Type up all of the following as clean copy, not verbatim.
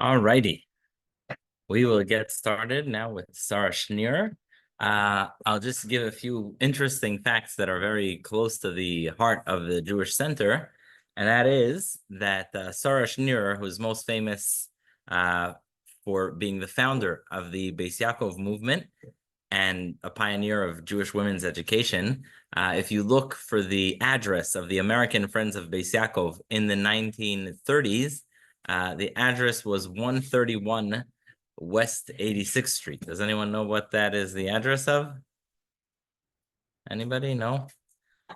All righty. We will get started now with Sara Schenirer. I'll just give a few interesting facts that are very close to the heart of the Jewish Center, and that is that Sara Schenirer, who's most famous for being the founder of the Beis Yaakov movement and a pioneer of Jewish women's education, if you look for the address of the American Friends of Beis Yaakov in the 1930s, the address was 131 West 86th Street. Does anyone know what that is the address of? Anybody? No?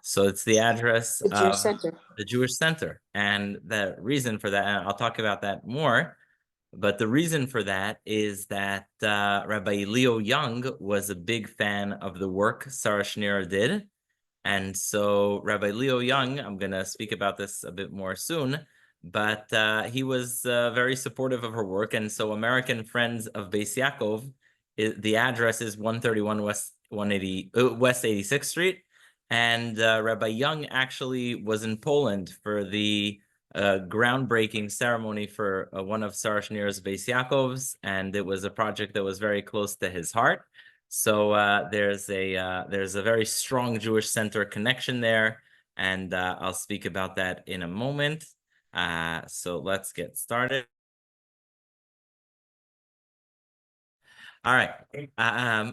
So it's the address The Jewish of Center. the Jewish Center. And the reason for that, and I'll talk about that more, but the reason for that is that Rabbi Young was a big fan of the work Sara Schenirer did. And so Rabbi Young, I'm going to speak about this a bit more soon, but he was very supportive of her work. And so American Friends of Beis Yaakov, the address is 131 West 86th Street. And Rabbi Young actually was in Poland for the groundbreaking ceremony for one of Sara Schneer's Beis Yaakovs, and it was a project that was very close to his heart. So there's a very strong Jewish Center connection there, and I'll speak about that in a moment. So let's get started. All right.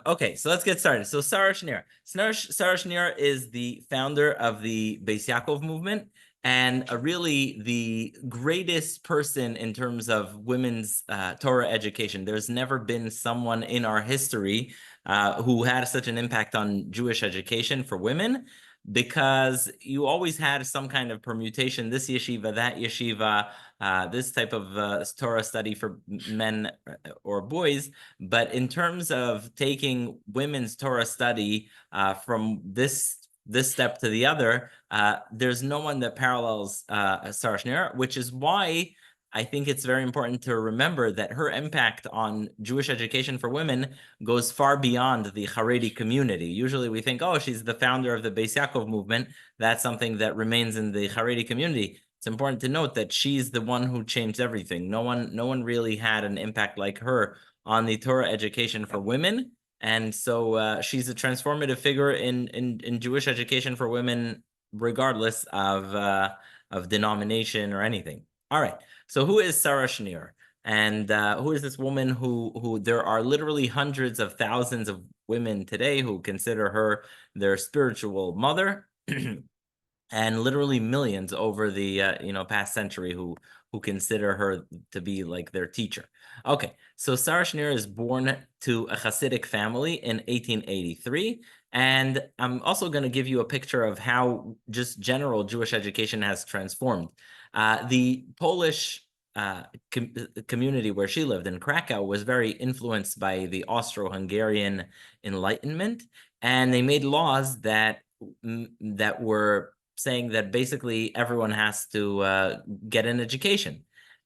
Okay, so let's get started. So Sara Schenirer. Sara Schenirer is the founder of the Beis Yaakov movement and really the greatest person in terms of women's Torah education. There's never been someone in our history who had such an impact on Jewish education for women, because you always had some kind of permutation, this yeshiva, that yeshiva, this type of Torah study for men or boys. But in terms of taking women's Torah study from this step to the other, there's no one that parallels Sara Schenirer, which is why I think it's very important to remember that her impact on Jewish education for women goes far beyond the Haredi community. Usually we think, oh, she's the founder of the Beis Yaakov movement. That's something that remains in the Haredi community. It's important to note that she's the one who changed everything. No one really had an impact like her on the Torah education for women. And so she's a transformative figure in Jewish education for women, regardless of denomination or anything. All right. So who is Sara Schenirer? And who is this woman who there are literally hundreds of thousands of women today who consider her their spiritual mother, and literally millions over the past century who consider her to be like their teacher. Okay, so Sara Schenirer is born to a Hasidic family in 1883. And I'm also going to give you a picture of how just general Jewish education has transformed. The Polish community where she lived in Krakow was very influenced by the Austro-Hungarian Enlightenment, and they made laws that were saying that basically everyone has to get an education.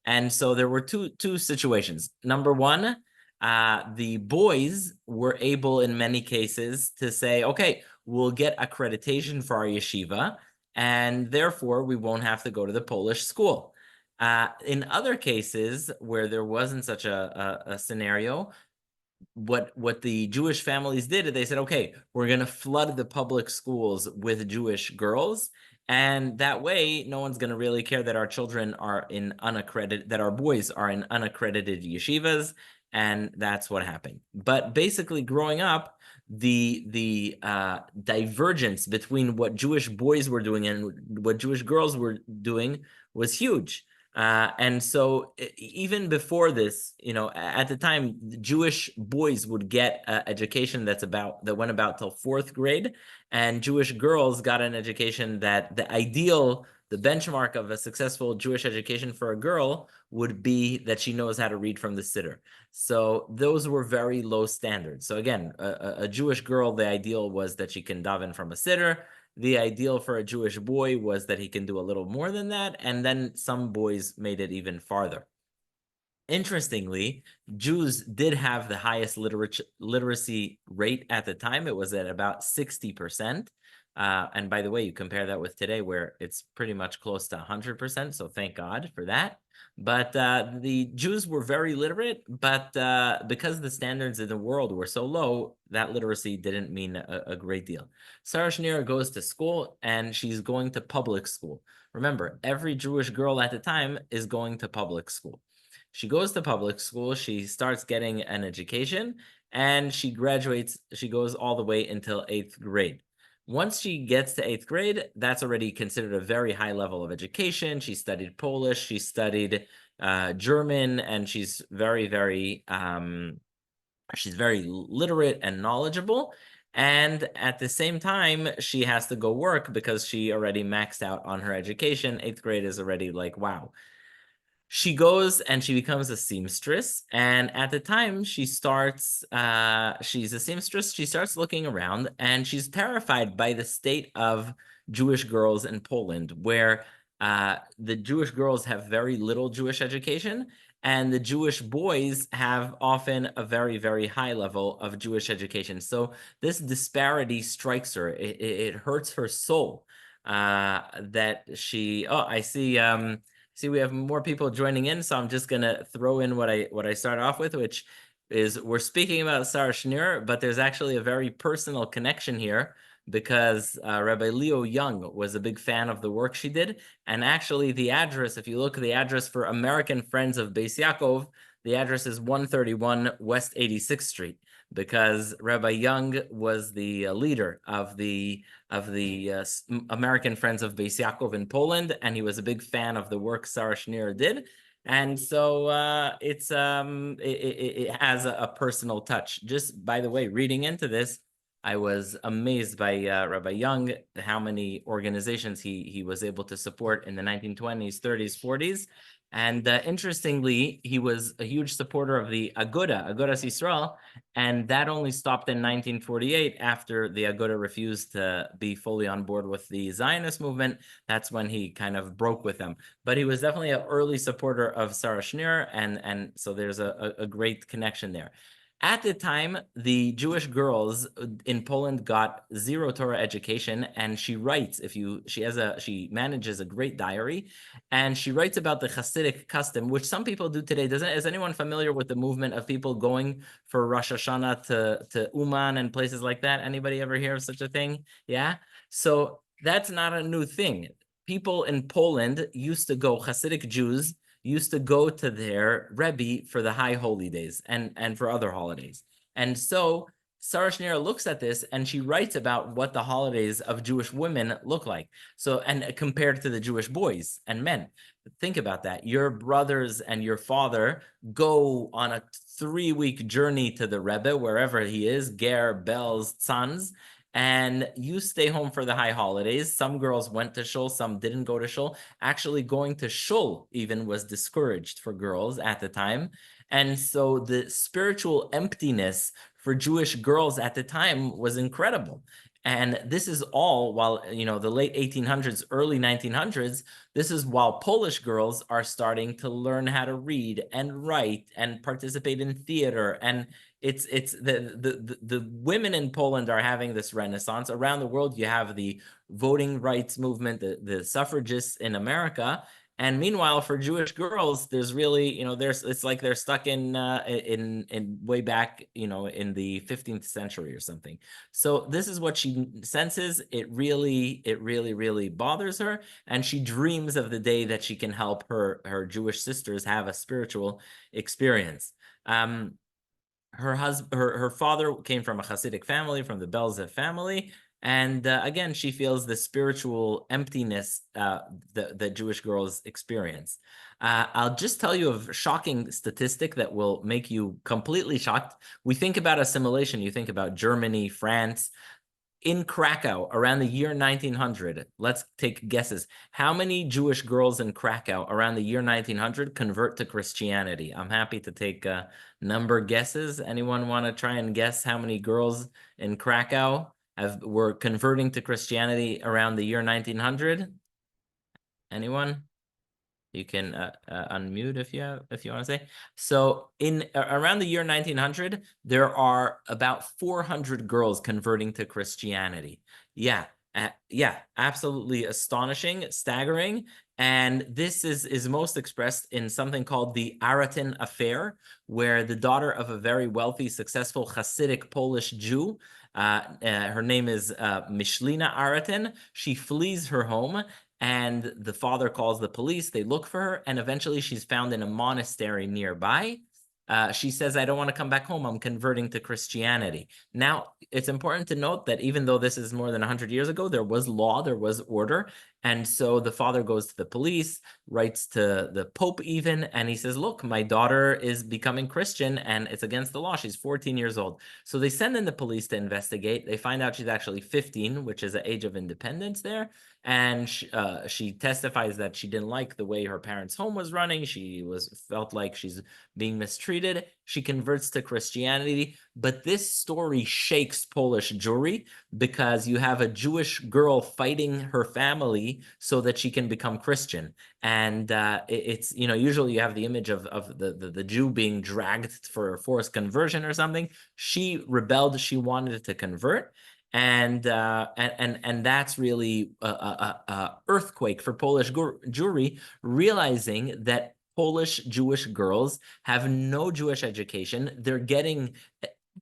And so there were two situations. Number one, the boys were able in many cases to say, okay, we'll get accreditation for our yeshiva, and therefore we won't have to go to the Polish school. In other cases where there wasn't such a scenario, what the Jewish families did, they said, okay, we're going to flood the public schools with Jewish girls, and that way no one's going to really care that our children are in unaccredited, that our boys are in unaccredited yeshivas. And that's what happened. But basically growing up, the divergence between what Jewish boys were doing and what Jewish girls were doing was huge. And so even before this, at the time, Jewish boys would get education that went about till 4th grade, and Jewish girls got an education that the benchmark of a successful Jewish education for a girl would be that she knows how to read from the Siddur. So those were very low standards. So again, a Jewish girl, the ideal was that she can daven from a Siddur. The ideal for a Jewish boy was that he can do a little more than that, and then some boys made it even farther. Interestingly, Jews did have the highest literacy rate at the time. It was at about 60%, And by the way, you compare that with today, where it's pretty much close to 100%. So thank God for that. But the Jews were very literate, but because the standards in the world were so low, that literacy didn't mean a great deal. Sara Schenirer goes to school, and she's going to public school. Remember, every Jewish girl at the time is going to public school. She goes to public school, she starts getting an education, and she graduates. She goes all the way until 8th grade. Once she gets to 8th grade, that's already considered a very high level of education. She studied Polish, she studied German, and she's very literate and knowledgeable. And at the same time, she has to go work because she already maxed out on her education. 8th grade is already like, wow. She goes and she becomes a seamstress, and at the time she's a seamstress. She starts looking around, and she's terrified by the state of Jewish girls in Poland, where the Jewish girls have very little Jewish education, and the Jewish boys have often a very high level of Jewish education. So this disparity strikes her. It hurts her soul that she. Oh, I see. See, we have more people joining in, so I'm just gonna throw in what I started off with, which is we're speaking about Sara Schenirer, but there's actually a very personal connection here because Rabbi Young was a big fan of the work she did, and actually the address, if you look at the address for American Friends of Beis Yaakov, the address is 131 West 86th Street, because Rabbi Young was the leader of the American Friends of Beis Yaakov in Poland, and he was a big fan of the work Sara Schenirer did. And so it has a personal touch. Just by the way, reading into this, I was amazed by Rabbi Young, how many organizations he was able to support in the 1920s, 30s, 40s. And interestingly, he was a huge supporter of the Agudas Yisrael, and that only stopped in 1948 after the Aguda refused to be fully on board with the Zionist movement. That's when he kind of broke with them. But he was definitely an early supporter of Sara Schenirer, and so there's a great connection there. At the time, the Jewish girls in Poland got zero Torah education, and she writes. She manages a great diary, and she writes about the Hasidic custom, which some people do today. Is anyone familiar with the movement of people going for Rosh Hashanah to Uman and places like that? Anybody ever hear of such a thing? Yeah. So that's not a new thing. People in Poland used to go, Hasidic Jews used to go to their Rebbe for the high holy days and for other holidays. And so Sara Schenirer looks at this and she writes about what the holidays of Jewish women look like. So, and compared to the Jewish boys and men. Think about that. Your brothers and your father go on a 3-week journey to the Rebbe, wherever he is, Ger, Belz, Tzanz, and you stay home for the high holidays. Some girls went to shul, some didn't go to shul. Actually, going to shul even was discouraged for girls at the time. And so the spiritual emptiness for Jewish girls at the time was incredible. And this is all while, the late 1800s, early 1900s, this is while Polish girls are starting to learn how to read and write and participate in theater. And it's the women in Poland are having this renaissance. Around the world, you have the voting rights movement, the suffragists in America. And meanwhile, for Jewish girls, there's really, it's like they're stuck in way back, in the 15th century or something. So this is what she senses. It really bothers her, and she dreams of the day that she can help her Jewish sisters have a spiritual experience. Her father came from a Hasidic family, from the Belzev family. And again, she feels the spiritual emptiness that Jewish girls experience. I'll just tell you a shocking statistic that will make you completely shocked. We think about assimilation. You think about Germany, France. In Krakow, around the year 1900, let's take guesses. How many Jewish girls in Krakow around the year 1900 convert to Christianity? I'm happy to take number guesses. Anyone want to try and guess how many girls in Krakow were converting to Christianity around the year 1900? Anyone? You can unmute if you want to say. So in around the year 1900, there are about 400 girls converting to Christianity. Yeah. Yeah, absolutely astonishing, staggering. And this is most expressed in something called the Aratin affair, where the daughter of a very wealthy, successful Hasidic Polish Jew, her name is Mishlina Aratin, she flees her home, and the father calls the police. They look for her, and eventually she's found in a monastery nearby. She says, I don't want to come back home. I'm converting to Christianity. Now, it's important to note that even though this is more than 100 years ago, there was law, there was order. And so the father goes to the police, writes to the Pope even, and he says, look, my daughter is becoming Christian and it's against the law. She's 14 years old. So they send in the police to investigate. They find out she's actually 15, which is the age of independence there. And she testifies that she didn't like the way her parents' home was running. She felt like she's being mistreated. She converts to Christianity. But this story shakes Polish Jewry because you have a Jewish girl fighting her family so that she can become Christian. And it's, usually you have the image of the Jew being dragged for a forced conversion or something. She rebelled. She wanted to convert. And that's really a earthquake for Polish Jewry, realizing that Polish Jewish girls have no Jewish education. They're getting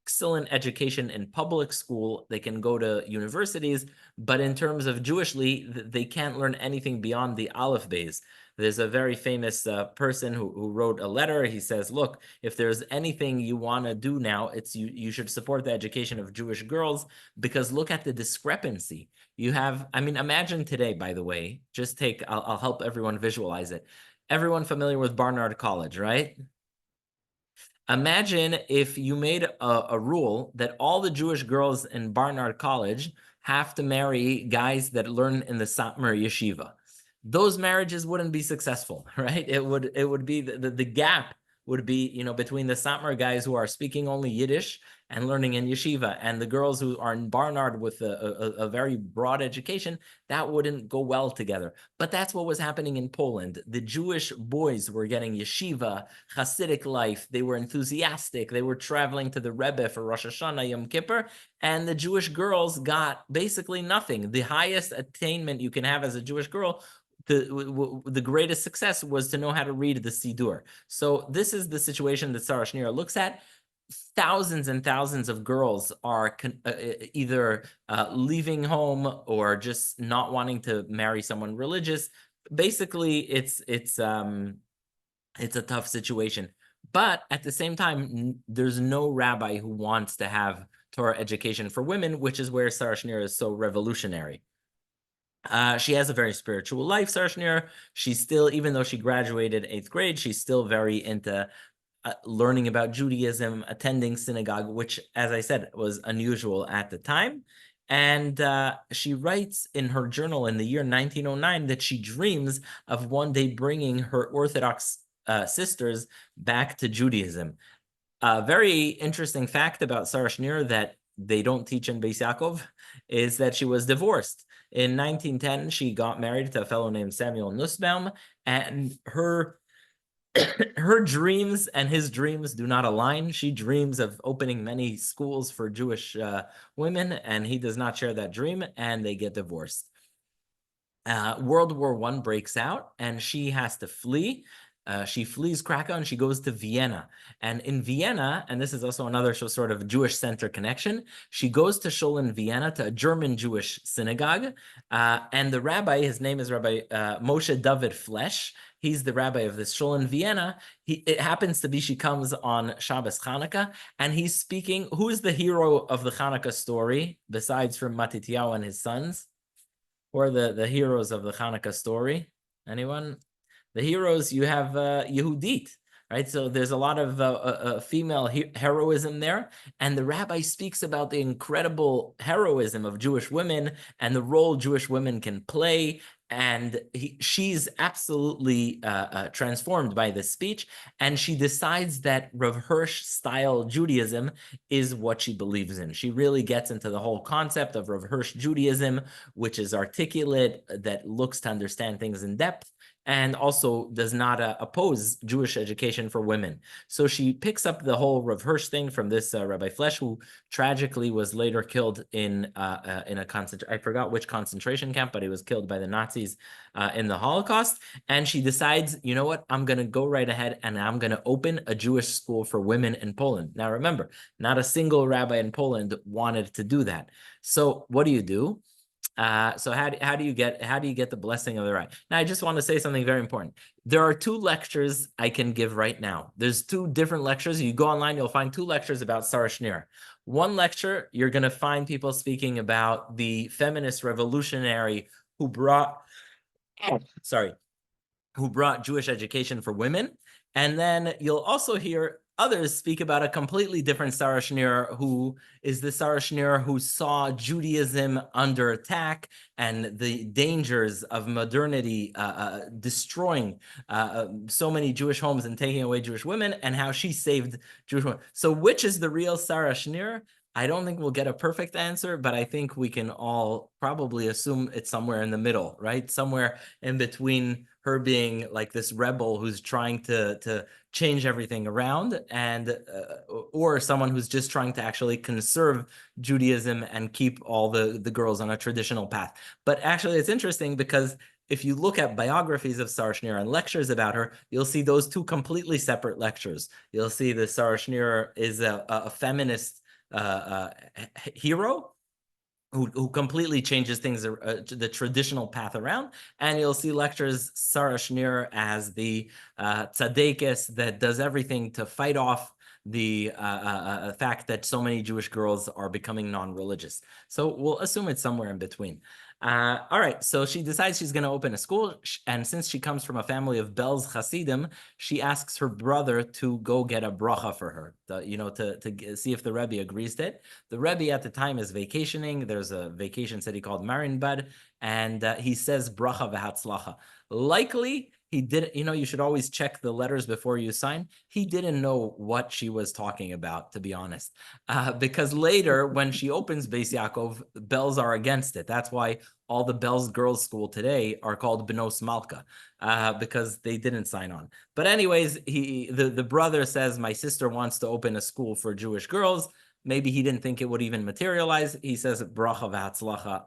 excellent education in public school. They can go to universities, but in terms of Jewishly, they can't learn anything beyond the Aleph Beis. There's a very famous person who wrote a letter. He says, look, if there's anything you want to do now, it's you should support the education of Jewish girls, because look at the discrepancy. You have, imagine today, by the way, I'll help everyone visualize it. Everyone familiar with Barnard College, right? Imagine if you made a rule that all the Jewish girls in Barnard College have to marry guys that learn in the Satmar Yeshiva. Those marriages wouldn't be successful, right? It would be the gap would be, between the Satmar guys who are speaking only Yiddish and learning in yeshiva and the girls who are in Barnard with a very broad education. That wouldn't go well together. But that's what was happening in Poland. The Jewish boys were getting yeshiva, Hasidic life. They were enthusiastic. They were traveling to the Rebbe for Rosh Hashanah, Yom Kippur, and the Jewish girls got basically nothing. The highest attainment you can have as a Jewish girl, the greatest success, was to know how to read the Sidur. So this is the situation that Sara Schenirer looks at. Thousands and thousands of girls are either leaving home or just not wanting to marry someone religious. Basically, it's a tough situation. But at the same time, there's no rabbi who wants to have Torah education for women, which is where Sara Schenirer is so revolutionary. She has a very spiritual life, Sara Schenirer. She's still, even though she graduated 8th grade, she's still very into learning about Judaism, attending synagogue, which, as I said, was unusual at the time. And she writes in her journal in the year 1909 that she dreams of one day bringing her Orthodox sisters back to Judaism. A very interesting fact about Sara Schenirer that they don't teach in Beis Yaakov is that she was divorced. In 1910, she got married to a fellow named Samuel Nussbaum, and her dreams and his dreams do not align. She dreams of opening many schools for Jewish women, and he does not share that dream, and they get divorced. World War I breaks out, and she has to flee. She flees Krakow and she goes to Vienna. And in Vienna, and this is also another sort of Jewish center connection, she goes to shul in Vienna to a German Jewish synagogue. And the rabbi, his name is Rabbi Moshe David Flesch. He's the rabbi of this shul in Vienna. It happens to be she comes on Shabbos Hanukkah, and he's speaking. Who is the hero of the Hanukkah story, besides from Matityahu and his sons? Who are the heroes of the Hanukkah story? Anyone? The heroes, you have Yehudit, right? So there's a lot of female heroism there. And the rabbi speaks about the incredible heroism of Jewish women and the role Jewish women can play. And she's absolutely transformed by this speech. And she decides that Rav Hirsch-style Judaism is what she believes in. She really gets into the whole concept of Rav Hirsch Judaism, which is articulate, that looks to understand things in depth. and also does not oppose Jewish education for women. So she picks up the whole Rav Hirsch thing from this Rabbi Flesch, who tragically was later killed in a I forgot which concentration camp, but he was killed by the Nazis in the Holocaust. And she decides, you know what, I'm going to go right ahead and I'm going to open a Jewish school for women in Poland. Now, remember, not a single rabbi in Poland wanted to do that. So what do? So how do you get the blessing of the right? Now, I just want to say something very important. There are two lectures I can give right now. There's two different lectures. You go online, you'll find two lectures about Sara Schenirer. One lecture, you're going to find people speaking about the feminist revolutionary who brought Jewish education for women. And then you'll also hear others speak about a completely different Sara Schenirer, who is the Sara Schenirer who saw Judaism under attack and the dangers of modernity destroying so many Jewish homes and taking away Jewish women, and how she saved Jewish women. So which is the real Sara Schenirer? I don't think we'll get a perfect answer, but I think we can all probably assume it's somewhere in the middle, right? Somewhere in between her being like this rebel who's trying to change everything around, and or someone who's just trying to actually conserve Judaism and keep all the girls on a traditional path. But actually, it's interesting because if you look at biographies of Sara Schenirer and lectures about her, you'll see those two completely separate lectures. You'll see that Sara Schenirer is a feminist hero who completely changes things, the traditional path around. And you'll see lectures Sara Schenirer as the tzaddikus that does everything to fight off the fact that so many Jewish girls are becoming non-religious. So we'll assume it's somewhere in between. All right, so she decides she's going to open a school, and since she comes from a family of Belz Hasidim, she asks her brother to go get a bracha for her, to see if the Rebbe agrees to it. The Rebbe at the time is vacationing. There's a vacation city called Marienbad, and he says bracha v'hatzlacha. Likely, he didn't, you should always check the letters before you sign. He didn't know what she was talking about, to be honest, because later when she opens Beis Yaakov, Belz are against it. That's why all the Belz girls' school today are called Benos Malka, because they didn't sign on. But anyways, the brother says, my sister wants to open a school for Jewish girls. Maybe he didn't think it would even materialize. He says, bracha v'hatzlacha,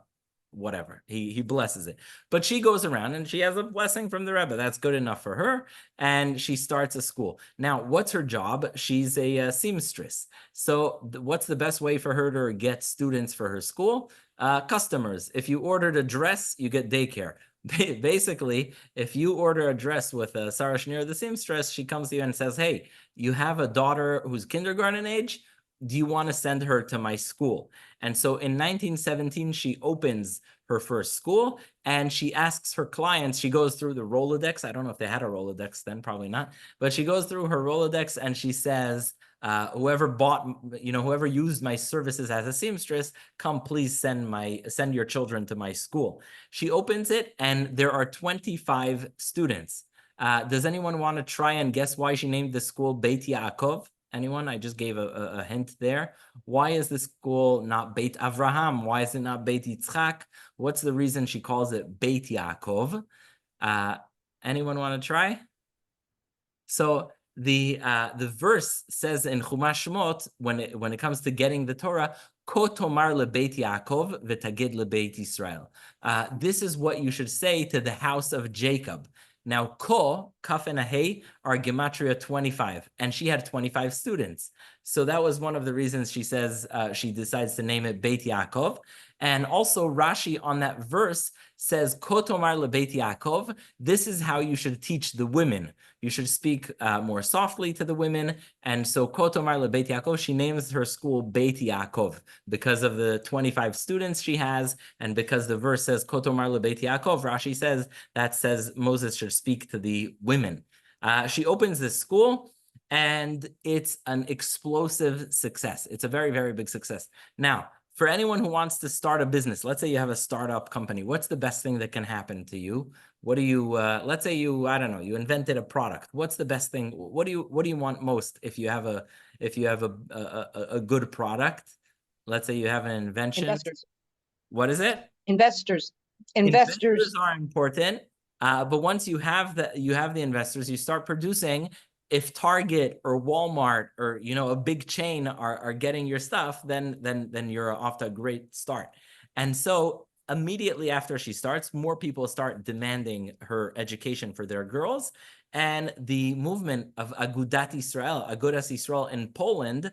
whatever. He blesses it. But she goes around and she has a blessing from the Rebbe. That's good enough for her. And she starts a school. Now, what's her job? She's a seamstress. So what's the best way for her to get students for her school? Customers. If you ordered a dress, you get daycare. Basically, if you order a dress with Sara Schenirer, the seamstress, she comes to you and says, hey, you have a daughter who's kindergarten age. Do you want to send her to my school? And so in 1917, she opens her first school and she asks her clients, she goes through the Rolodex. I don't know if they had a Rolodex then, probably not, but she goes through her Rolodex and she says, whoever used my services as a seamstress, come please send your children to my school. She opens it and there are 25 students. Does anyone want to try and guess why she named the school Beit Yaakov? Anyone? I just gave a hint there. Why is the school not Beit Avraham? Why is it not Beit Yitzchak? What's the reason she calls it Beit Yaakov? Anyone want to try? So the verse says in Chumash Shemot, when it comes to getting the Torah, Ko tomar lebeit Yaakov v'tagid lebeit Yisrael. This is what you should say to the house of Jacob. Now, Ko, Kaf and a Hey are Gematria 25, and she had 25 students. So that was one of the reasons she says she decides to name it Beit Yaakov. And also Rashi on that verse says, Ko tomar lebeit Yaakov. This is how you should teach the women. You should speak more softly to the women. And so Ko tomar lebeit Yaakov, she names her school Beit Yaakov because of the 25 students she has, and because the verse says Ko tomar lebeit Yaakov, Rashi says Moses should speak to the women. She opens this school, and it's an explosive success. It's a very, very big success. Now, for anyone who wants to start a business, let's say you have a startup company, what's the best thing that can happen to you? What do you, let's say you, I don't know, you invented a product. What's the best thing? What do you want most if you have a good product? Let's say you have an invention. Investors. What is it? Investors Investors are important. But once you have the investors, you start producing. If Target or Walmart or a big chain are getting your stuff, then you're off to a great start. And so immediately after she starts, more people start demanding her education for their girls. And the movement of Agudat Yisrael in Poland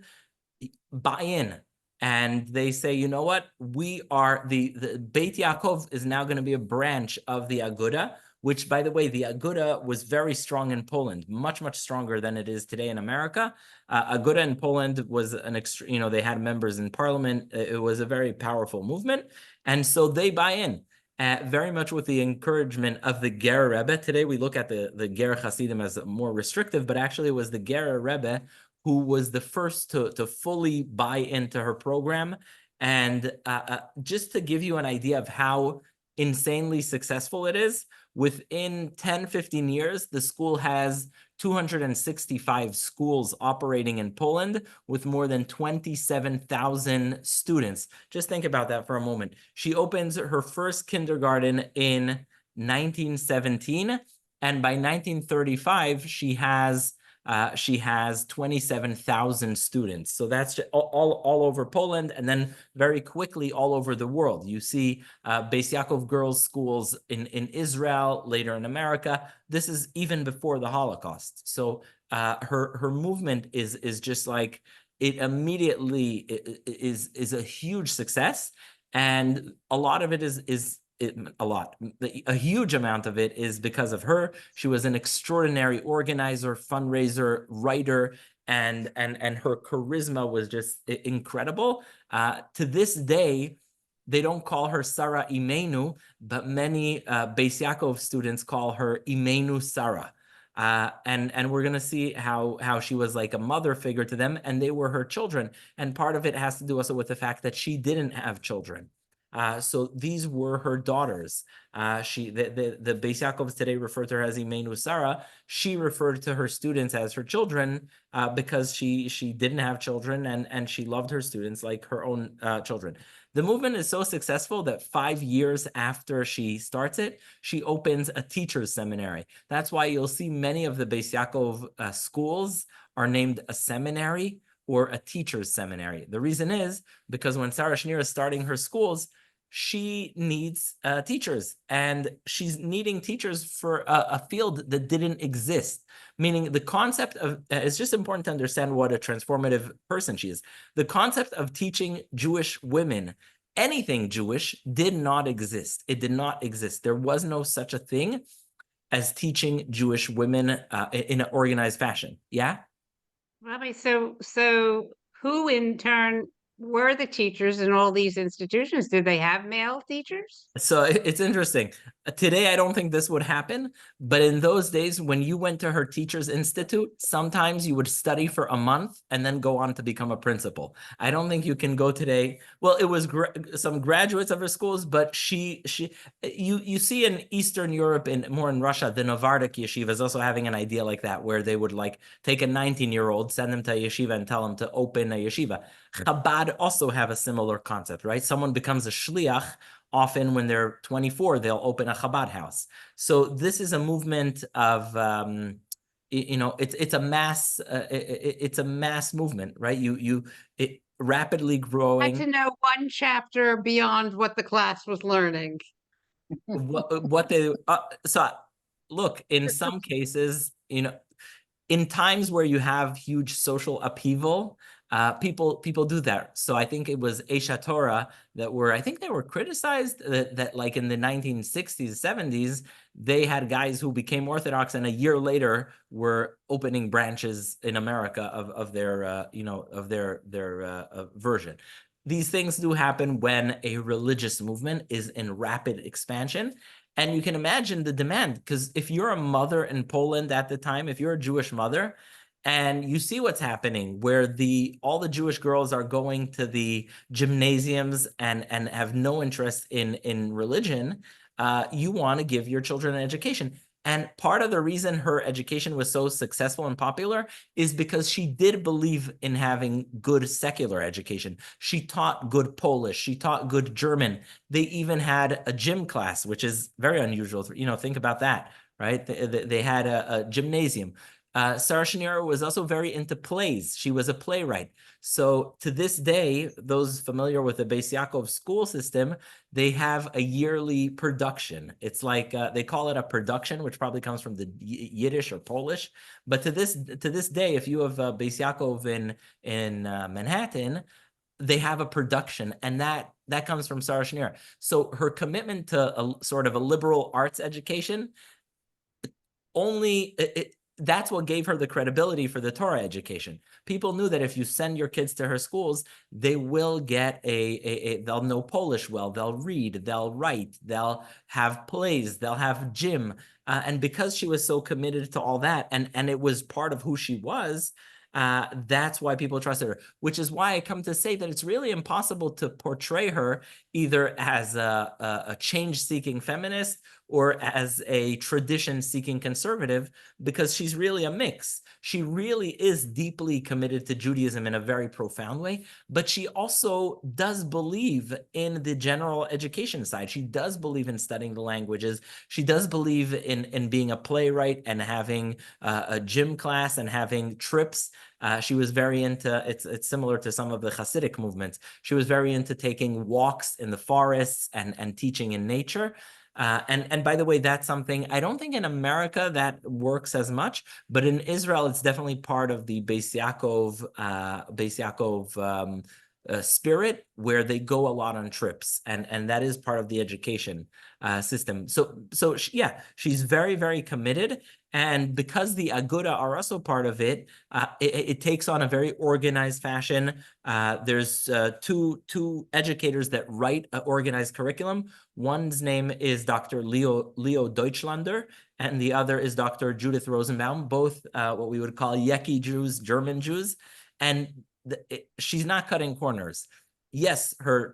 buy in. And they say, you know what? We are the Beit Yaakov is now going to be a branch of the Aguda, which, by the way, the Aguda was very strong in Poland, much, much stronger than it is today in America. Aguda in Poland was they had members in parliament. It was a very powerful movement. And so they buy in. Very much with the encouragement of the Ger Rebbe. Today we look at the Ger Hasidim as more restrictive, but actually it was the Ger Rebbe who was the first to fully buy into her program. And just to give you an idea of how insanely successful it is, within 10, 15 years, the school has 265 schools operating in Poland with more than 27,000 students. Just think about that for a moment. She opens her first kindergarten in 1917, and by 1935, she has 27,000 students. So that's all over Poland, and then very quickly all over the world. You see Beis Yaakov girls' schools in Israel, later in America. This is even before the Holocaust. So her movement is just like, it immediately is a huge success, and a lot of it a huge amount of it is because of her. She was an extraordinary organizer, fundraiser, writer, and her charisma was just incredible. To this day, they don't call her Sara Imenu, but many Beis Yaakov students call her Imenu Sara. And we're going to see how she was like a mother figure to them, and they were her children. And part of it has to do also with the fact that she didn't have children. So these were her daughters. The Beis Yaakovs today refer to her as Imenu Sara. She referred to her students as her children because she didn't have children, and she loved her students like her own children. The movement is so successful that 5 years after she starts it, she opens a teacher's seminary. That's why you'll see many of the Beis Yaakov schools are named a seminary or a teacher's seminary. The reason is because when Sara Schenirer is starting her schools, she needs teachers, and she's needing teachers for a field that didn't exist. Meaning the concept of, it's just important to understand what a transformative person she is. The concept of teaching Jewish women anything Jewish did not exist. It did not exist. There was no such a thing as teaching Jewish women in an organized fashion. Yeah? Rabbi, so who in turn were the teachers in all these institutions? Did they have male teachers? So it's interesting. Today, I don't think this would happen, but in those days, when you went to her teacher's institute, sometimes you would study for a month and then go on to become a principal. I don't think you can go today. Well, it was some graduates of her schools, but you see in Eastern Europe and more in Russia, the Novardok yeshivas also having an idea like that, where they would like take a 19-year-old, send them to a yeshiva and tell them to open a yeshiva. Chabad also have a similar concept, right? Someone becomes a shliach. Often when they're 24, they'll open a Chabad house. So this is a movement of, it's a mass, it's a mass movement, right? It rapidly growing. I had to know one chapter beyond what the class was learning. what they, so look, in some cases, in times where you have huge social upheaval, people do that. So I think it was Esha Torah I think they were criticized that like in the 1960s, 70s, they had guys who became Orthodox and a year later were opening branches in America of their version. These things do happen when a religious movement is in rapid expansion. And you can imagine the demand, because if you're a mother in Poland at the time, if you're a Jewish mother, and you see what's happening, where all the Jewish girls are going to the gymnasiums and have no interest in religion, you want to give your children an education. And part of the reason her education was so successful and popular is because she did believe in having good secular education. She taught good Polish. She taught good German. They even had a gym class, which is very unusual. Think about that, right? They had a gymnasium. Sara Schenirer was also very into plays. She was a playwright. So to this day, those familiar with the Beis Yaakov school system, they have a yearly production. It's like they call it a production, which probably comes from the Yiddish or Polish. But to this day, if you have Beis Yaakov in Manhattan, they have a production, and that comes from Sara Schenirer. So her commitment to a sort of a liberal arts education that's what gave her the credibility for the Torah education. People knew that if you send your kids to her schools, they will get they'll know Polish well, they'll read, they'll write, they'll have plays, they'll have gym. And because she was so committed to all that, and it was part of who she was, that's why people trusted her, which is why I come to say that it's really impossible to portray her either as a change-seeking feminist or as a tradition-seeking conservative, because she's really a mix. She really is deeply committed to Judaism in a very profound way, but she also does believe in the general education side. She does believe in studying the languages. She does believe in being a playwright and having a gym class and having trips. She was very into, it's similar to some of the Hasidic movements. She was very into taking walks in the forests and teaching in nature. And by the way, that's something I don't think in America that works as much, but in Israel, it's definitely part of the Beis Yaakov spirit, where they go a lot on trips, and that is part of the education system. So she's very, very committed. And because the Aguda are also part of it, it takes on a very organized fashion. There's two educators that write an organized curriculum. One's name is Dr. Leo Deutschlander, and the other is Dr. Judith Rosenbaum, both what we would call Yeki Jews, German Jews. And she's not cutting corners. Yes, her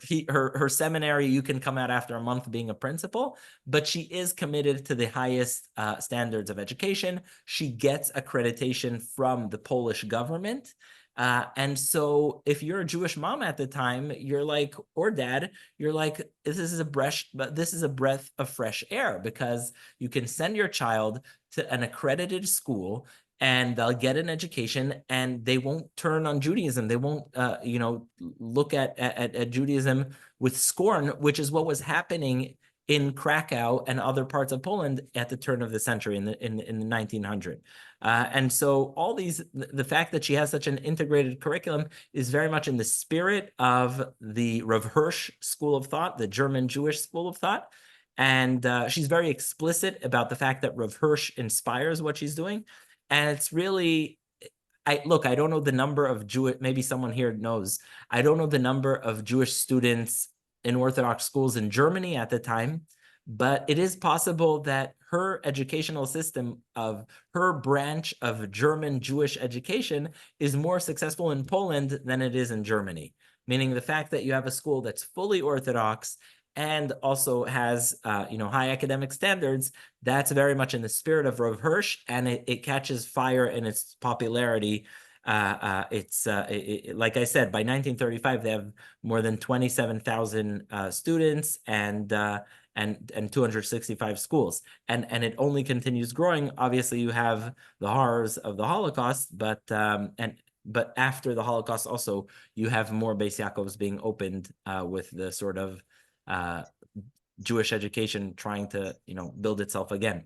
seminary, you can come out after a month being a principal, but she is committed to the highest standards of education. She gets accreditation from the Polish government. And so if you're a Jewish mom at the time, you're like, or dad, you're like, this is a breath of fresh air, because you can send your child to an accredited school and they'll get an education, and they won't turn on Judaism. They won't, look at Judaism with scorn, which is what was happening in Krakow and other parts of Poland at the turn of the century in the 1900s. And so the fact that she has such an integrated curriculum is very much in the spirit of the Rav Hirsch school of thought, the German Jewish school of thought. And she's very explicit about the fact that Rav Hirsch inspires what she's doing. And it's really, I don't know the number of Jewish, maybe someone here knows. I don't know the number of Jewish students in Orthodox schools in Germany at the time, but it is possible that her educational system of her branch of German Jewish education is more successful in Poland than it is in Germany. Meaning the fact that you have a school that's fully Orthodox and also has high academic standards, that's very much in the spirit of Rav Hirsch, and it catches fire in its popularity. Like I said, by 1935 they have more than 27,000 students and 265 schools, and it only continues growing. Obviously, you have the horrors of the Holocaust, but after the Holocaust, also you have more Beis Yaakovs being opened with the sort of Jewish education trying to, build itself again.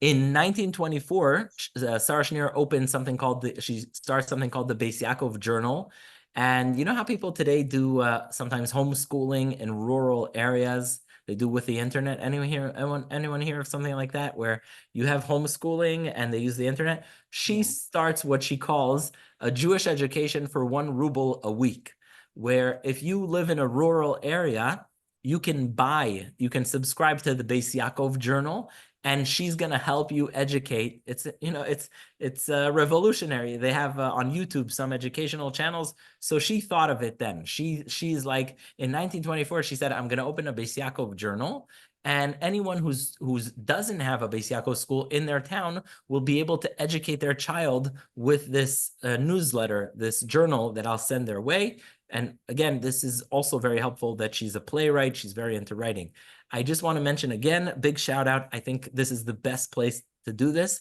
In 1924, Sara Schenirer she starts something called the Beis Yaakov Journal. And you know how people today do sometimes homeschooling in rural areas? They do with the internet. Anyone hear of something like that, where you have homeschooling and they use the internet? She starts what she calls a Jewish education for 1 ruble a week, where if you live in a rural area, you can subscribe to the Beis Yaakov Journal, and she's going to help you educate. It's revolutionary. They have on YouTube some educational channels. So she thought of it then. She's like, in 1924, she said, I'm going to open a Beis Yaakov Journal, And anyone who's doesn't have a Beis Yaakov school in their town will be able to educate their child with this newsletter, this journal that I'll send their way. And again, this is also very helpful that she's a playwright. She's very into writing. I just want to mention again, big shout out. I think this is the best place to do this.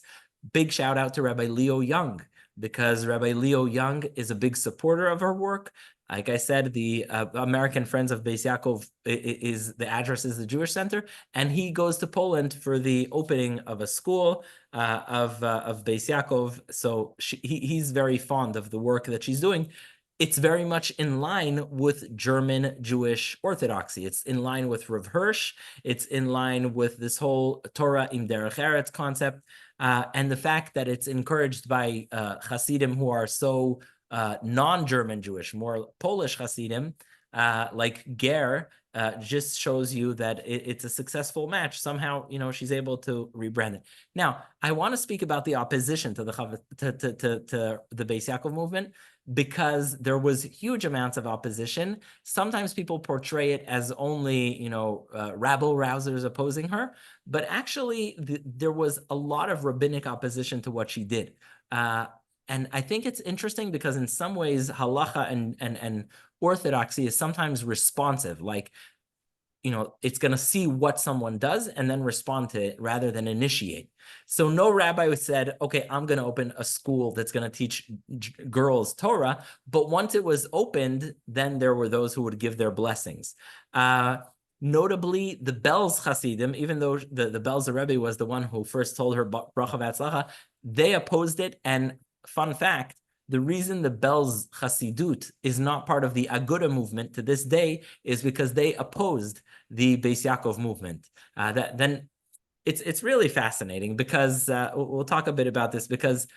Big shout out to Rabbi Young, because Rabbi Young is a big supporter of her work. Like I said, the American Friends of Beis Yaakov is the address is the Jewish Center, and he goes to Poland for the opening of a school of Beis Yaakov. So he's very fond of the work that she's doing. It's very much in line with German Jewish orthodoxy. It's in line with Rav Hirsch. It's in line with this whole Torah im derech eretz concept, and the fact that it's encouraged by Hasidim who are so non-German Jewish, more Polish Hasidim, like Ger, just shows you that it's a successful match. Somehow, she's able to rebrand it. Now, I want to speak about the opposition to the Beis Yaakov movement, because there was huge amounts of opposition. Sometimes people portray it as only, rabble-rousers opposing her, but actually there was a lot of rabbinic opposition to what she did. And I think it's interesting because in some ways, halacha and orthodoxy is sometimes responsive, like, it's going to see what someone does and then respond to it rather than initiate. So no rabbi said, okay, I'm going to open a school that's going to teach girls Torah. But once it was opened, then there were those who would give their blessings. Notably, the Belz Hasidim, even though the Belz Rebbe was the one who first told her bracha v'atzlacha, they opposed it. And fun fact, the reason the Belz Hasidut is not part of the Aguda movement to this day is because they opposed the Beis Yaakov movement. Then it's really fascinating, because we'll talk a bit about this, because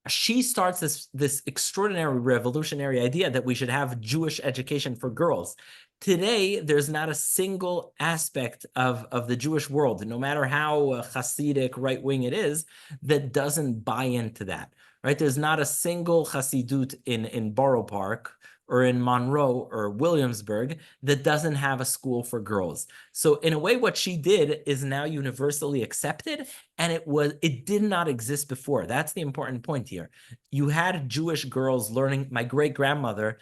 she starts this extraordinary revolutionary idea that we should have Jewish education for girls. Today, there's not a single aspect of the Jewish world, no matter how Hasidic right-wing it is, that doesn't buy into that. Right? There's not a single Hasidut in Borough Park or in Monroe or Williamsburg that doesn't have a school for girls. So in a way, what she did is now universally accepted, and it did not exist before. That's the important point here. You had Jewish girls learning. My great-grandmother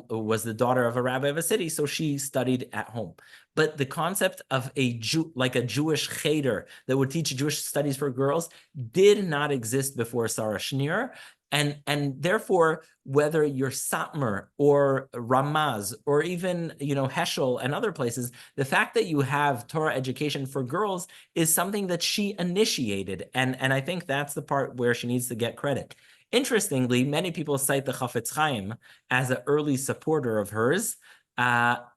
was the daughter of a rabbi of a city, so she studied at home. But the concept of a Jewish cheder that would teach Jewish studies for girls did not exist before Sara Schenirer. And therefore, whether you're Satmar or Ramaz or even Heschel and other places, the fact that you have Torah education for girls is something that she initiated, and I think that's the part where she needs to get credit. Interestingly, many people cite the Chafetz Chaim as an early supporter of hers.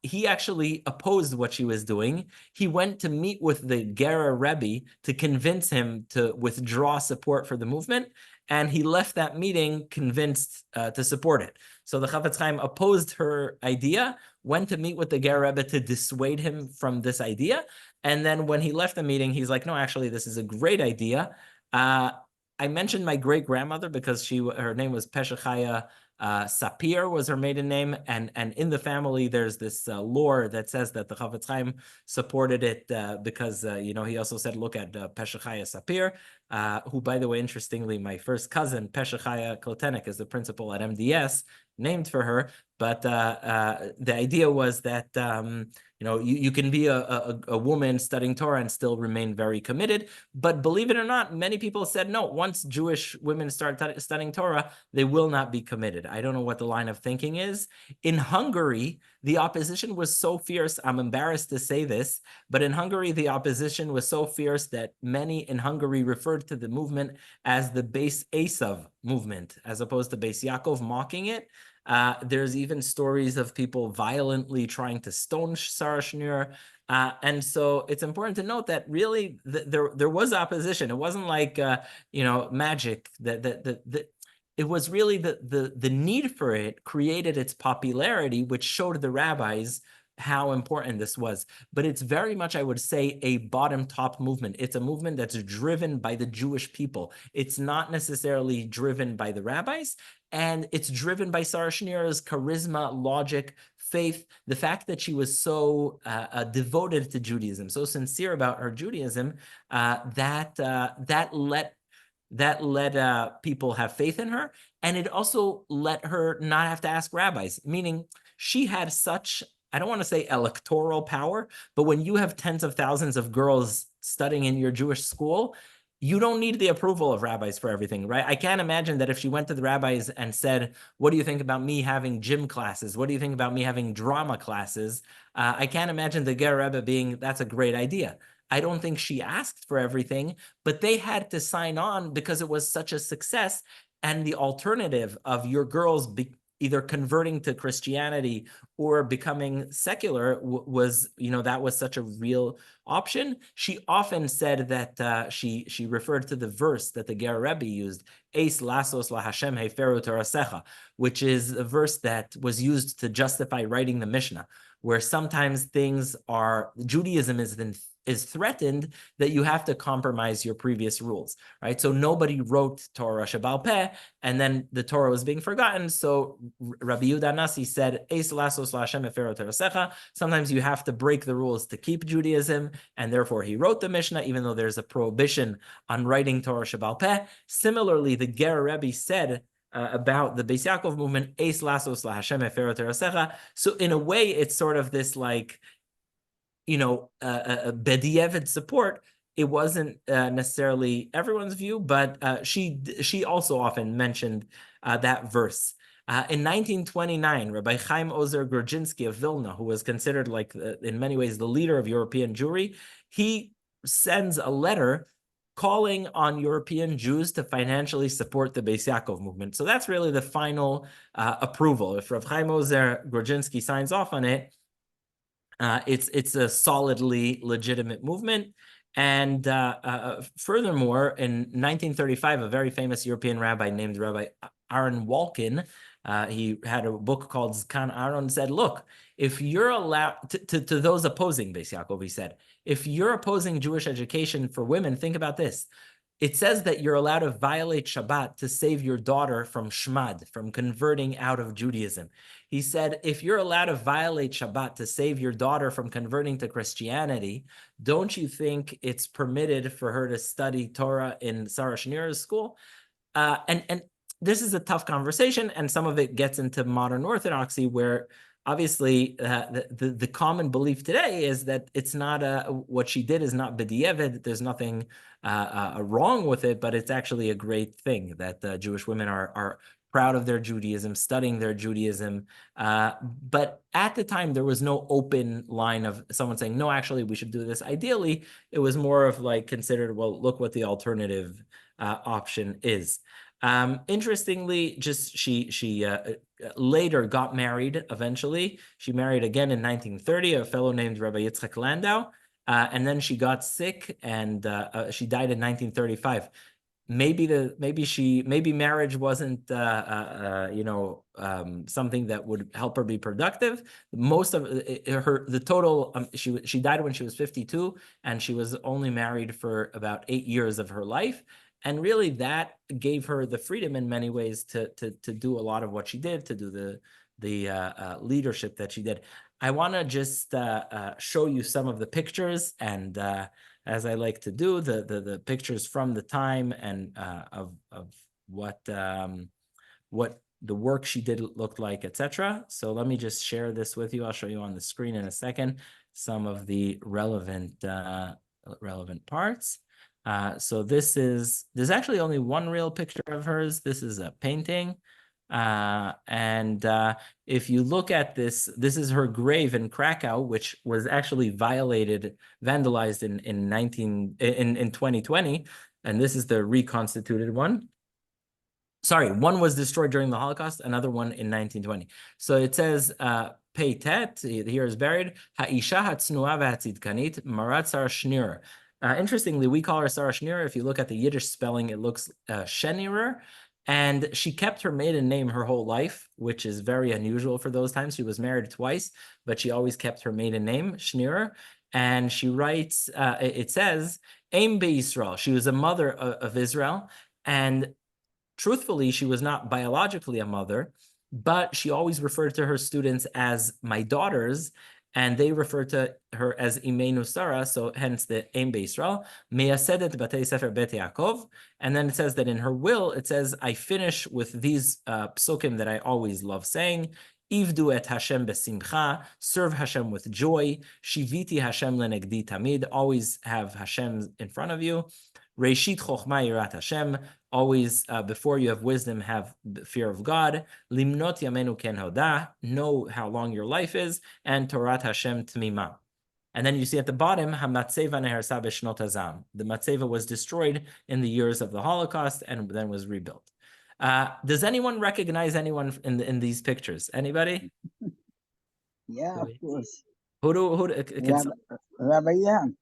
He actually opposed what she was doing. He went to meet with the Gera Rebbe to convince him to withdraw support for the movement, and he left that meeting convinced to support it. So the Chafetz Chaim opposed her idea, went to meet with the Ger Rebbe to dissuade him from this idea, and then when he left the meeting, he's like, no, actually, this is a great idea. I mentioned my great-grandmother because her name was Peshachaya Sapir was her maiden name, and in the family there's this lore that says that the Chafetz Chaim supported it because he also said, look at Peshachaya Sapir, who, by the way, interestingly, my first cousin Peshachaya Klotenek is the principal at MDS, named for her. But the idea was that you can be a woman studying Torah and still remain very committed. But believe it or not, many people said no. Once Jewish women start studying Torah, they will not be committed. I don't know what the line of thinking is. In Hungary, the opposition was so fierce. I'm embarrassed to say this, but in Hungary, the opposition was so fierce that many in Hungary referred to the movement as the Beis Esav movement, as opposed to Beis Yaakov, mocking it. There's even stories of people violently trying to stone Sara Schenirer. And so it's important to note that really there was opposition. It wasn't like magic. It was really the need for it created its popularity, which showed the rabbis, how important this was, but it's very much, I would say, a bottom-top movement. It's a movement that's driven by the Jewish people. It's not necessarily driven by the rabbis, and it's driven by Sara Schenire's charisma, logic, faith, the fact that she was so devoted to Judaism, so sincere about her Judaism, that let people have faith in her, and it also let her not have to ask rabbis, meaning she had such, I don't want to say electoral power, but when you have tens of thousands of girls studying in your Jewish school, you don't need the approval of rabbis for everything, right? I can't imagine that if she went to the rabbis and said, what do you think about me having gym classes? What do you think about me having drama classes? I can't imagine the Ger Rebbe being, that's a great idea. I don't think she asked for everything, but they had to sign on because it was such a success. And the alternative of your girls either converting to Christianity or becoming secular was, that was such a real option. She often said that she referred to the verse that the Ger Rebbe used, Eis lasos la Hashem heferu torasecha, which is a verse that was used to justify writing the Mishnah, where sometimes Judaism is threatened that you have to compromise your previous rules, right? So nobody wrote Torah Shebal Peh, and then the Torah was being forgotten. So Rabbi Yehuda Nasi said, Eis lasos la Hashem eferu torasecha. Sometimes you have to break the rules to keep Judaism, and therefore he wrote the Mishnah, even though there's a prohibition on writing Torah Shebal Peh. Similarly, the Ger Rebbe said about the Beis Yaakov movement, Eis lasos la Hashem eferu torasecha. So in a way, it's sort of this like, a Bedieved support. It wasn't necessarily everyone's view, but she also often mentioned that verse. In 1929, Rabbi Chaim Ozer Grudzinski of Vilna, who was considered like, in many ways, the leader of European Jewry, he sends a letter calling on European Jews to financially support the Beis Yaakov movement. So that's really the final approval. If Rabbi Chaim Ozer Grudzinski signs off on it, it's a solidly legitimate movement. And furthermore, in 1935, a very famous European rabbi named Rabbi Aaron Walkin, he had a book called Zkan Aaron, said, look, if you're allowed, to those opposing Beis Yaakov, he said, if you're opposing Jewish education for women, think about this. It says that you're allowed to violate Shabbat to save your daughter from shmad, from converting out of Judaism. He said, if you're allowed to violate Shabbat to save your daughter from converting to Christianity, don't you think it's permitted for her to study Torah in Sara Schenire's school? And this is a tough conversation, and some of it gets into modern Orthodoxy, where obviously the common belief today is that it's not what she did is not b'diavad. There's nothing wrong with it, but it's actually a great thing that Jewish women are proud of their Judaism, studying their Judaism. But at the time, there was no open line of someone saying, no, actually, we should do this. Ideally, it was more of like considered, well, look what the alternative option is. Interestingly, just she later got married eventually. She married again in 1930, a fellow named Rabbi Yitzchak Landau, and then she got sick and she died in 1935. Maybe marriage wasn't something that would help her be productive. Most of the total she died when she was 52, and she was only married for about 8 years of her life. And really, that gave her the freedom in many ways to do a lot of what she did, to do the leadership that she did. I want to just show you some of the pictures, and as I like to do, the pictures from the time and of what the work she did looked like, etc. So let me just share this with you. I'll show you on the screen in a second some of the relevant parts. So there's actually only one real picture of hers. This is a painting. And if you look at this is her grave in Krakow, which was actually vandalized in 2020. And this is the reconstituted one. Sorry, one was destroyed during the Holocaust, another one in 1920. So it says, Pei Tet, here is buried, Ha'isha Hatznua V'Hatzidkanit, Marat Sara Schenirer. Interestingly, we call her Sara Schenirer. If you look at the Yiddish spelling, it looks Schenirer. And she kept her maiden name her whole life, which is very unusual for those times. She was married twice, but she always kept her maiden name, Schenirer. And she writes, it says, Aim Israel. She was a mother of Israel. And truthfully, she was not biologically a mother, but she always referred to her students as my daughters, and they refer to her as Imenu Sara, so hence the Em Beisrael, Meyasedet Batei Sefer Bet Yaakov. And then it says that in her will, it says, I finish with these psukim that I always love saying, Ivdu et Hashem besimcha, serve Hashem with joy, Shiviti Hashem lenegdi tamid, always have Hashem in front of you. Reishit chokhmah yirat Hashem, always before you have wisdom, have the fear of God. Limnot yamenu ken hoda, know how long your life is, and Torat Hashem tmima. And then you see at the bottom, Hamatzeva nehersa b'shnot hazam. The matzeva was destroyed in the years of the Holocaust and then was rebuilt. Does anyone recognize anyone in these pictures? Anybody? Yeah, of course. Rabbi Young.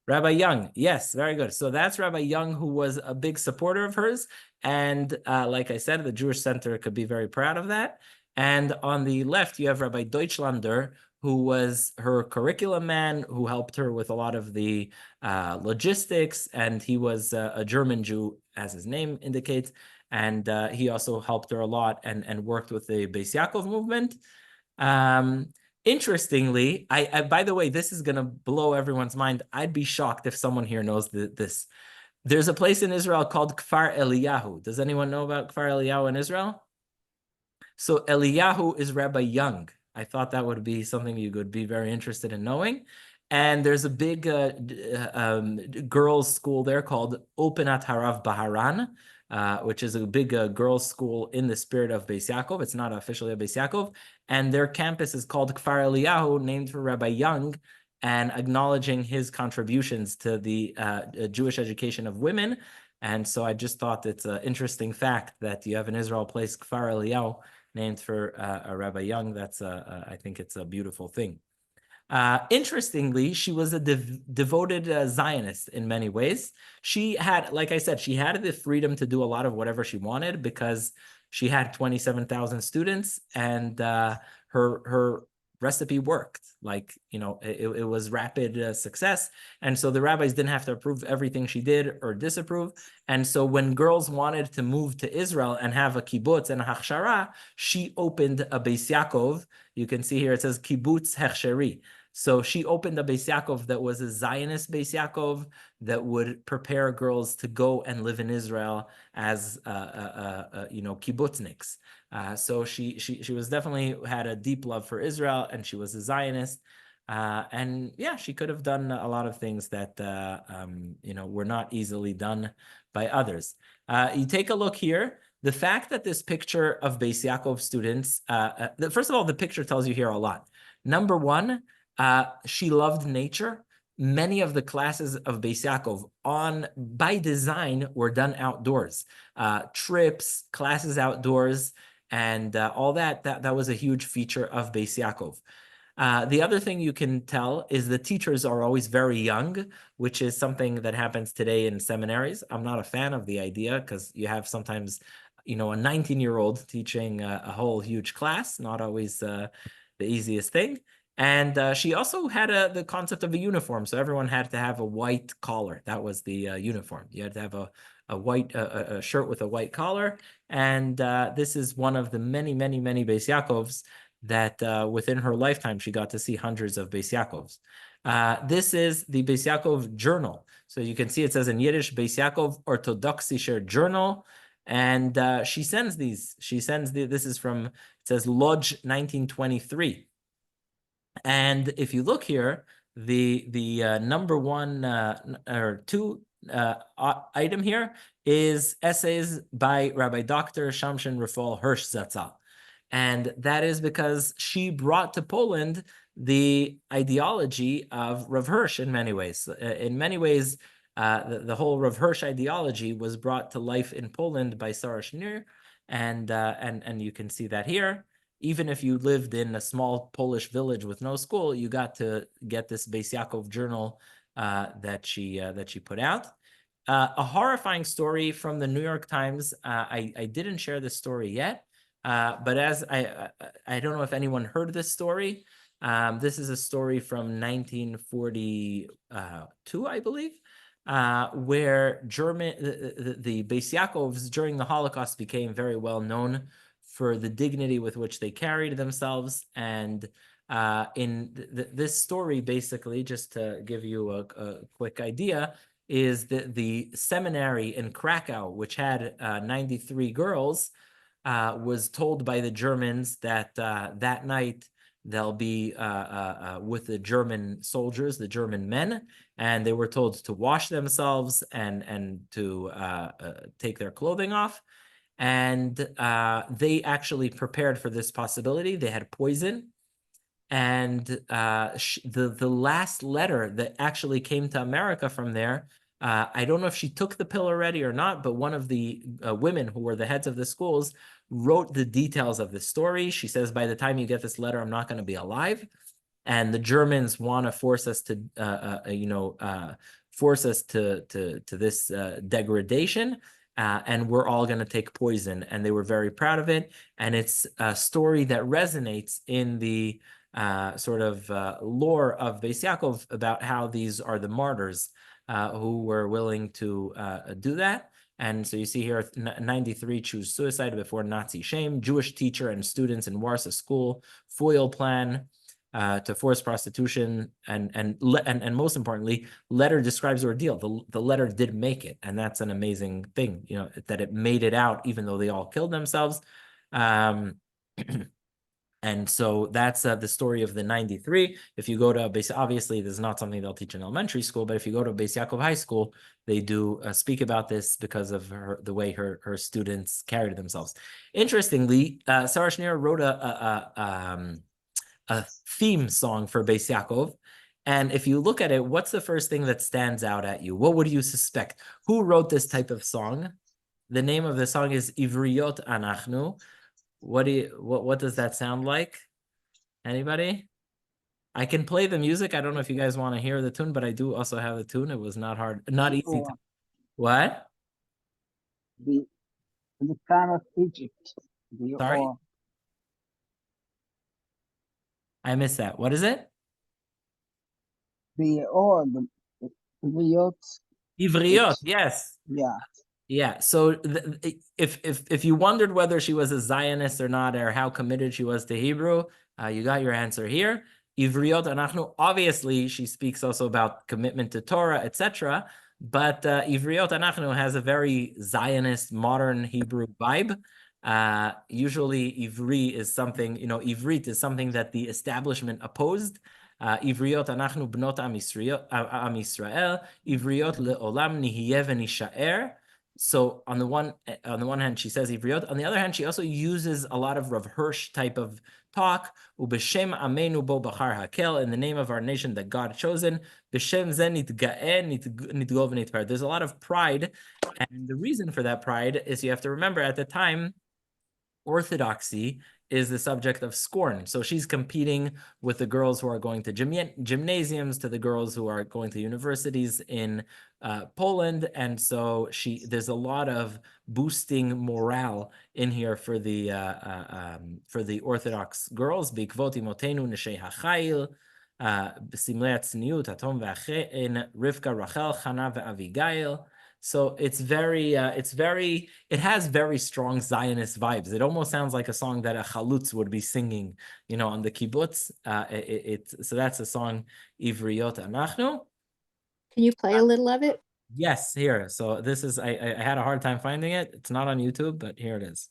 Rabbi Young, yes, very good. So that's Rabbi Young, who was a big supporter of hers. And like I said, the Jewish Center could be very proud of that. And on the left, you have Rabbi Deutschlander, who was her curriculum man, who helped her with a lot of the logistics. And he was a German Jew, as his name indicates. And he also helped her a lot and worked with the Beis Yaakov movement. Interestingly, I by the way, this is going to blow everyone's mind. I'd be shocked if someone here knows this. There's a place in Israel called Kfar Eliyahu. Does anyone know about Kfar Eliyahu in Israel? So Eliyahu is Rabbi Young. I thought that would be something you would be very interested in knowing. And there's a big girls' school there called Openat Harav Baharan, which is a big girls' school in the spirit of Beis Yaakov. It's not officially a Beis Yaakov. And their campus is called Kfar Eliyahu, named for Rabbi Young, and acknowledging his contributions to the Jewish education of women. And so I just thought it's an interesting fact that you have in Israel a place, Kfar Eliyahu, named for a Rabbi Young. That's I think it's a beautiful thing. Interestingly, she was a devoted Zionist in many ways. She had, like I said, she had the freedom to do a lot of whatever she wanted because she had 27,000 students, and her recipe worked. Like, you know, it was rapid success. And so the rabbis didn't have to approve everything she did or disapprove. And so when girls wanted to move to Israel and have a kibbutz and a hachshara, she opened a Beis Yaakov. You can see here it says kibbutz hechsheri. So she opened a Beis Yaakov that was a Zionist Beis Yaakov that would prepare girls to go and live in Israel as kibbutzniks. So she was definitely had a deep love for Israel, and she was a Zionist. And yeah, she could have done a lot of things that were not easily done by others. You take a look here. The fact that this picture of Beis Yaakov students, first of all, the picture tells you here a lot. Number one, she loved nature. Many of the classes of Beis Yaakov by design were done outdoors. Trips, classes outdoors, and all that was a huge feature of Beis Yaakov. The other thing you can tell is the teachers are always very young, which is something that happens today in seminaries. I'm not a fan of the idea because you have sometimes, a 19-year-old teaching a whole huge class, not always the easiest thing. And she also had the concept of a uniform. So everyone had to have a white collar. That was the uniform. You had to have a white a shirt with a white collar. And this is one of the many, many, many Beis Yaakovs that within her lifetime, she got to see hundreds of Beis Yaakovs. This is the Beis Bakov Journal. So you can see it says in Yiddish, Beis Yaakov Orthodoxischer Journal. And she sends these. This is from, it says Lodge 1923. And if you look here, the number one or two item here is essays by Rabbi Dr. Shamshin Rafal Hirsch Zatzal. And that is because she brought to Poland the ideology of Rav Hirsch in many ways. In many ways, the whole Rav Hirsch ideology was brought to life in Poland by Sara Schenirer, and you can see that here. Even if you lived in a small Polish village with no school, you got to get this Beis Yaakov journal that she put out. a horrifying story from the New York Times. I didn't share this story yet, but as I don't know if anyone heard this story. This is a story from 1942, I believe, where the Beis Yaakovs during the Holocaust became very well known for the dignity with which they carried themselves. And in this story, basically, just to give you a quick idea, is that the seminary in Krakow, which had 93 girls, was told by the Germans that that night they'll be with the German soldiers, the German men, and they were told to wash themselves and to take their clothing off. And they actually prepared for this possibility. They had poison. And the last letter that actually came to America from there, I don't know if she took the pill already or not, but one of the women who were the heads of the schools wrote the details of the story. She says, by the time you get this letter, I'm not going to be alive. And the Germans want to force us to, to this degradation. And we're all going to take poison. And they were very proud of it. And it's a story that resonates in the lore of Beis Yaakov about how these are the martyrs who were willing to do that. And so you see here, 93 choose suicide before Nazi shame. Jewish teacher and students in Warsaw School foil plan to force prostitution, and most importantly, letter describes ordeal. The letter did make it, and that's an amazing thing, that it made it out, even though they all killed themselves. And so that's the story of the 93. If you go to obviously, this is not something they'll teach in elementary school, but if you go to Beis Yaakov High School, they do speak about this because of the way her students carried themselves. Interestingly, Sara Schenirer wrote a theme song for Beis Yaakov. And if you look at it, what's the first thing that stands out at you? What would you suspect? Who wrote this type of song? The name of the song is Ivriyot Anachnu. What does that sound like? Anybody? I can play the music. I don't know if you guys want to hear the tune, but I do also have the tune. It was not hard, not easy. What? The time of Egypt. Sorry? I missed that. What is it? The Ivriyot. Ivriyot, yes. Yeah. Yeah. So if you wondered whether she was a Zionist or not, or how committed she was to Hebrew, you got your answer here. Ivriyot Anachnu, obviously she speaks also about commitment to Torah, etc. But Ivriyot Anachnu has a very Zionist, modern Hebrew vibe. Usually Ivri is something, Ivrit is something that the establishment opposed. Ivriot anachnu bnot am Yisrael, Ivriot leolam nihiyeh v'nisha'er. So on the one hand, she says Ivriot. On the other hand, she also uses a lot of Rav Hirsch type of talk. Ubeshem amenu bo bachar hakel, in the name of our nation that God chosen. Beshem zen nitga'eh nitgov nitper. There's a lot of pride, and the reason for that pride is you have to remember at the time, orthodoxy is the subject of scorn. So she's competing with the girls who are going to gymnasiums, to the girls who are going to universities in Poland. And so there's a lot of boosting morale in here for the Orthodox girls. Bikvot imotenu neshei hachayil, b'simlei hatzniut, hatom v'achein, Rivka, Rachel, Chana ve'Avigail. So it has very strong Zionist vibes. It almost sounds like a song that a chalutz would be singing, on the kibbutz. So that's the song Ivriyot Anachnu. Can you play a little of it? Yes, here. So this is, I had a hard time finding it. It's not on YouTube, but here it is.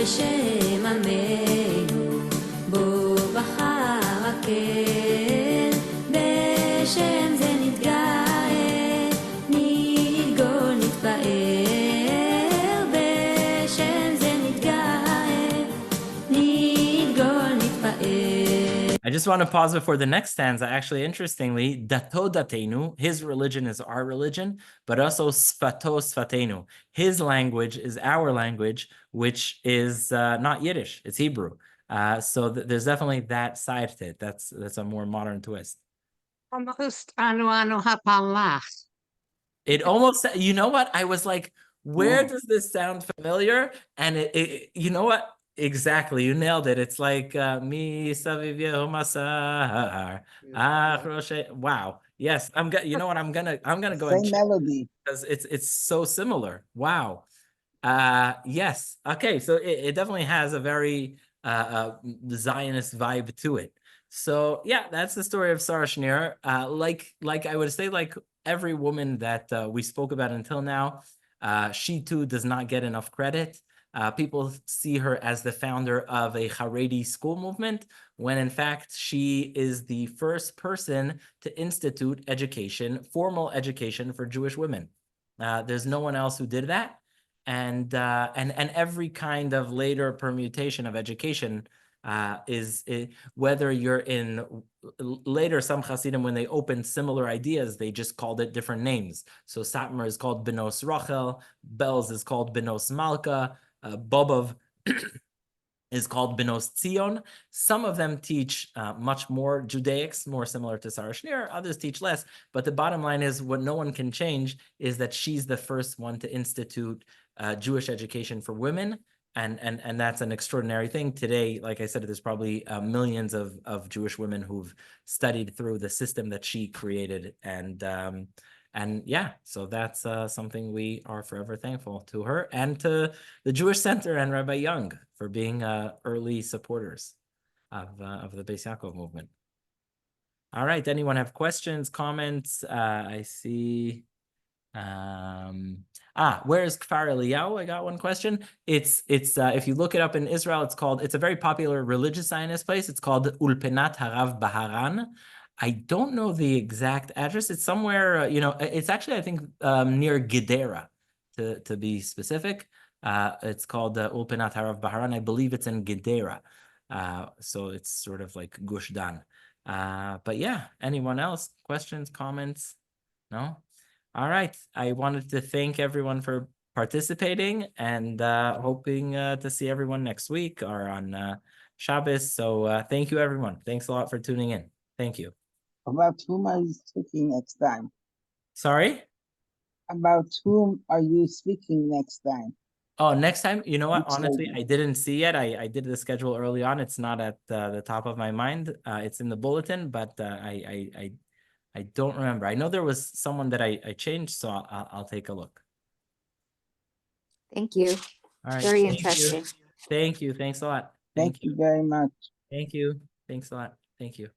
Share just want to pause before the next stanza. Actually, interestingly, dato datenu, his religion is our religion, but also sfato sfatenu, his language is our language, which is not Yiddish, it's Hebrew. So there's definitely that side to it. That's a more modern twist. Almost anu hapalach. It almost, you know what? I was like, where Yeah. does this sound familiar? And you know what? Exactly, you nailed it. It's like mi saviv yehu masar. Wow. Yes, you know what? I'm gonna go and Same check melody. because it's so similar. Wow. Yes. Okay, so it definitely has a very Zionist vibe to it. So yeah, that's the story of Sara Schenirer. Like I would say, like every woman that we spoke about until now, she too does not get enough credit. People see her as the founder of a Haredi school movement, when in fact she is the first person to institute education, formal education for Jewish women. There's no one else who did that. And every kind of later permutation of education whether you're in later, some Hasidim, when they opened similar ideas, they just called it different names. So Satmar is called Benos Rachel, Belz is called Benos Malka, Bobov is called Benos Tzion. Some of them teach much more Judaics, more similar to Sara Schenirer. Others teach less. But the bottom line is, what no one can change is that she's the first one to institute Jewish education for women. And that's an extraordinary thing. Today, like I said, there's probably millions of Jewish women who've studied through the system that she created. And yeah, so that's something we are forever thankful to her and to the Jewish Center and Rabbi Young for being early supporters of the Beis Yaakov movement. All right, anyone have questions, comments? I see. Where's Kfar Eliyahu? I got one question. It's if you look it up in Israel, it's a very popular religious Zionist place. It's called Ulpenat Harav Baharan. I don't know the exact address. It's somewhere, it's actually, I think, near Gedera, to be specific. It's called Ulpenat Harav Baharan. I believe it's in Gedera. So it's sort of like Gush Dan. But yeah, anyone else? Questions, comments? No? All right. I wanted to thank everyone for participating and hoping to see everyone next week or on Shabbos. So thank you, everyone. Thanks a lot for tuning in. Thank you. About whom are you speaking next time? Sorry? About whom are you speaking next time? Oh, next time, you know what? Which Honestly, lady? I didn't see yet. I did the schedule early on. It's not at the top of my mind. It's in the bulletin, but I don't remember. I know there was someone that I changed, so I'll take a look. Thank you. All right. Very Thank you. interesting. Thank you. Thanks a lot. Thank you very much. Thank you. Thanks a lot. Thank you.